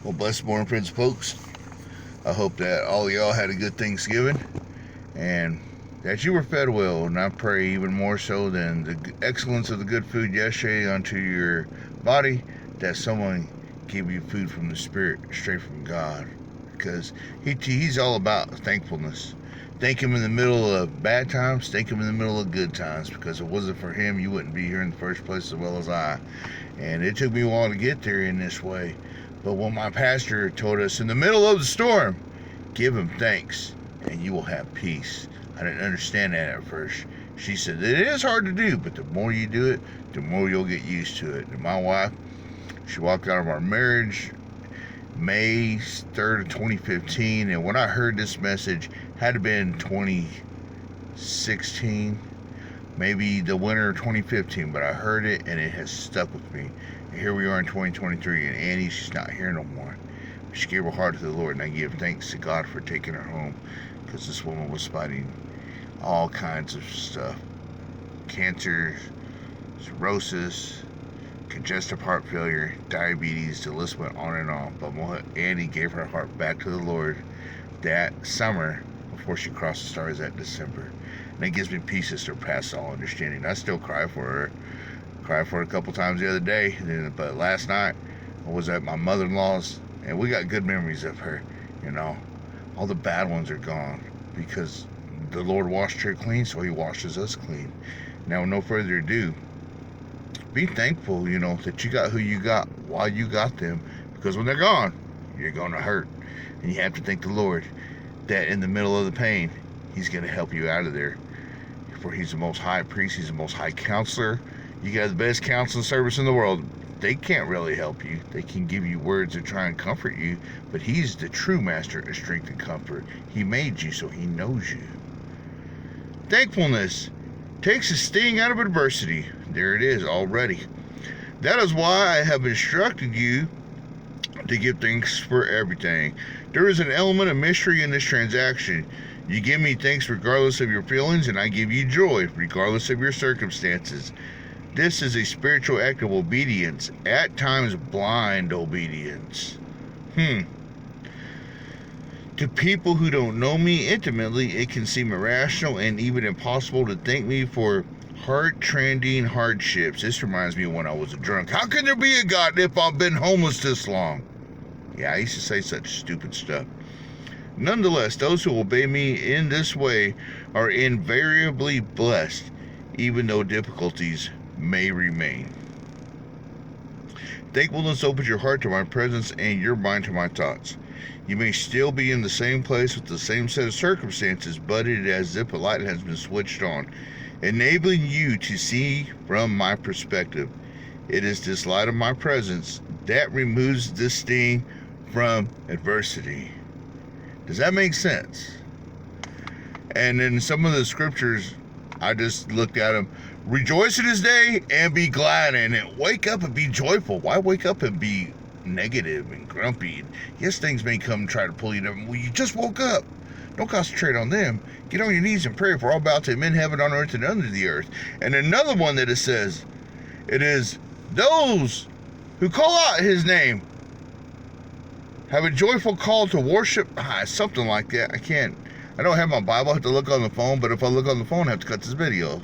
Well, blessed morning, friends, folks. I hope that all of y'all had a good Thanksgiving and that you were fed well. And I pray even more so than the excellence of the good food yesterday unto your body, that someone gave you food from the Spirit, straight from God. Because He's all about thankfulness. Thank Him in the middle of bad times, thank Him in the middle of good times. Because if it wasn't for Him, you wouldn't be here in the first place as well as I. And it took me a while to get there in this way. But when my pastor told us in the middle of the storm, give Him thanks and you will have peace. I didn't understand that at first. She said, it is hard to do, but the more you do it, the more you'll get used to it. And my wife, she walked out of our marriage May 3rd of 2015. And when I heard this message, had to been 2016, maybe the winter of 2015, but I heard it and it has stuck with me. And here we are in 2023, and Annie, she's not here no more. She gave her heart to the Lord, and I give thanks to God for taking her home, because this woman was fighting all kinds of stuff. Cancer, cirrhosis, congestive heart failure, diabetes, the list went on and on. But Annie gave her heart back to the Lord that summer before she crossed the stars that December. And it gives me peace that surpasses all understanding. I still cry for her. Cried for her a couple times the other day. But last night, I was at my mother-in-law's, and we got good memories of her. You know, all the bad ones are gone because the Lord washed her clean, so He washes us clean. Now, with no further ado, be thankful, that you got who you got while you got them, because when they're gone, you're going to hurt. And you have to thank the Lord that in the middle of the pain, He's going to help you out of there. For He's the most high priest, He's the most high counselor. You got the best counseling service in the world. They can't really help you. They can give you words to try and comfort you, but He's the true master of strength and comfort. He made you, so He knows you. Thankfulness takes the sting out of adversity. There it is already. That is why I have instructed you to give thanks for everything. There is an element of mystery in this transaction. You give me thanks regardless of your feelings, and I give you joy regardless of your circumstances. This is a spiritual act of obedience, at times blind obedience. To people who don't know me intimately, it can seem irrational and even impossible to thank me for heart-trending hardships. This reminds me of when I was a drunk. How can there be a God if I've been homeless this long? Yeah, I used to say such stupid stuff. Nonetheless, those who obey me in this way are invariably blessed, even though difficulties may remain. Thankfulness opens your heart to my presence and your mind to my thoughts. You may still be in the same place with the same set of circumstances, but it is as if a light has been switched on, enabling you to see from my perspective. It is this light of my presence that removes the sting from adversity. Does that make sense? And in some of the scriptures, I just looked at them. Rejoice in this day and be glad in it. Wake up and be joyful. Why wake up and be negative and grumpy? Yes, things may come and try to pull you down. Well, you just woke up. Don't concentrate on them. Get on your knees and pray for all about Him in heaven, on earth, and under the earth. And another one that it says, it is those who call out His name have a joyful call to worship. Something like that. I don't have my Bible. I have to look on the phone. But if I look on the phone, I have to cut this video.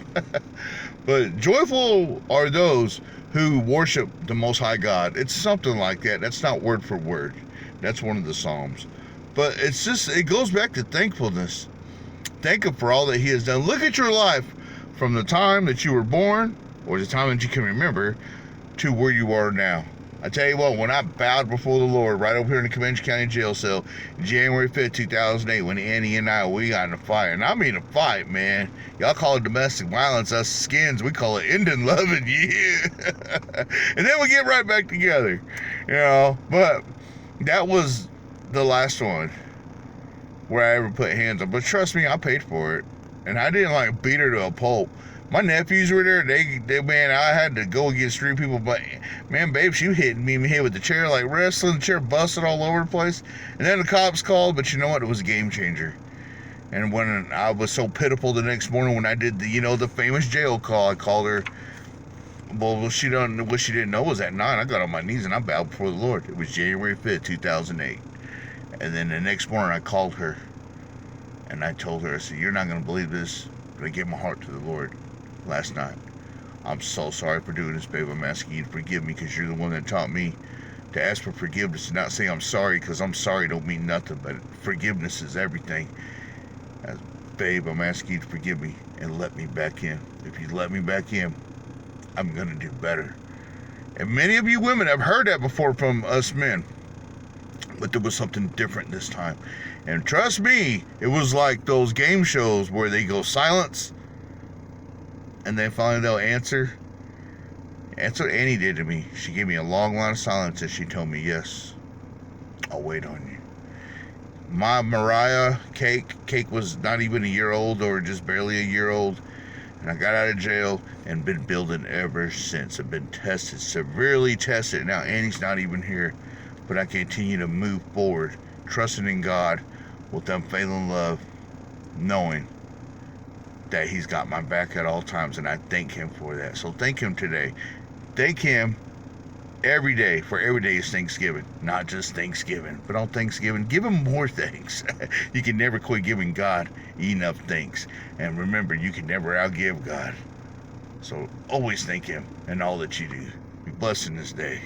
But joyful are those who worship the Most High God. It's something like that. That's not word for word. That's one of the Psalms. But it goes back to thankfulness. Thank Him for all that He has done. Look at your life from the time that you were born, or the time that you can remember, to where you are now. I tell you what, when I bowed before the Lord right over here in the Comanche County jail cell, January 5th, 2008, when Annie and we got in a fight. And I mean a fight, man. Y'all call it domestic violence. Us skins, we call it ending loving, yeah. And then we get right back together, But that was the last one where I ever put hands on. But trust me, I paid for it. And I didn't, beat her to a pulp. My nephews were there. They man, I had to go against 3 people. But, man, babe, she hit me in the head with the chair like wrestling. The chair busted all over the place. And then the cops called. But you know what? It was a game changer. And when I was so pitiful the next morning when I did the famous jail call, I called her Well, what she didn't know was at 9, I got on my knees and I bowed before the Lord. It was January 5th, 2008. And then the next morning I called her and I told her, I said, you're not going to believe this, but I gave my heart to the Lord last night. I'm so sorry for doing this, babe. I'm asking you to forgive me because you're the one that taught me to ask for forgiveness and not say I'm sorry, because I'm sorry don't mean nothing, but forgiveness is everything. Babe, I'm asking you to forgive me and let me back in. If you let me back in, I'm going to do better. And many of you women have heard that before from us men, but there was something different this time. And trust me, it was like those game shows where they go silence and then finally they'll answer. That's what Annie did to me. She gave me a long line of silence and she told me, yes, I'll wait on you. My Mariah Cake was not even a year old, or just barely a year old. And I got out of jail and been building ever since. I've been tested, severely tested. Now Annie's not even here, but I continue to move forward, trusting in God with unfailing love, knowing that He's got my back at all times, and I thank Him for that. So thank Him today. Thank Him every day, for every day is Thanksgiving. Not just Thanksgiving, but on Thanksgiving, give Him more thanks. You can never quit giving God enough thanks. And remember, you can never outgive God. So always thank Him in all that you do. Be blessed in this day.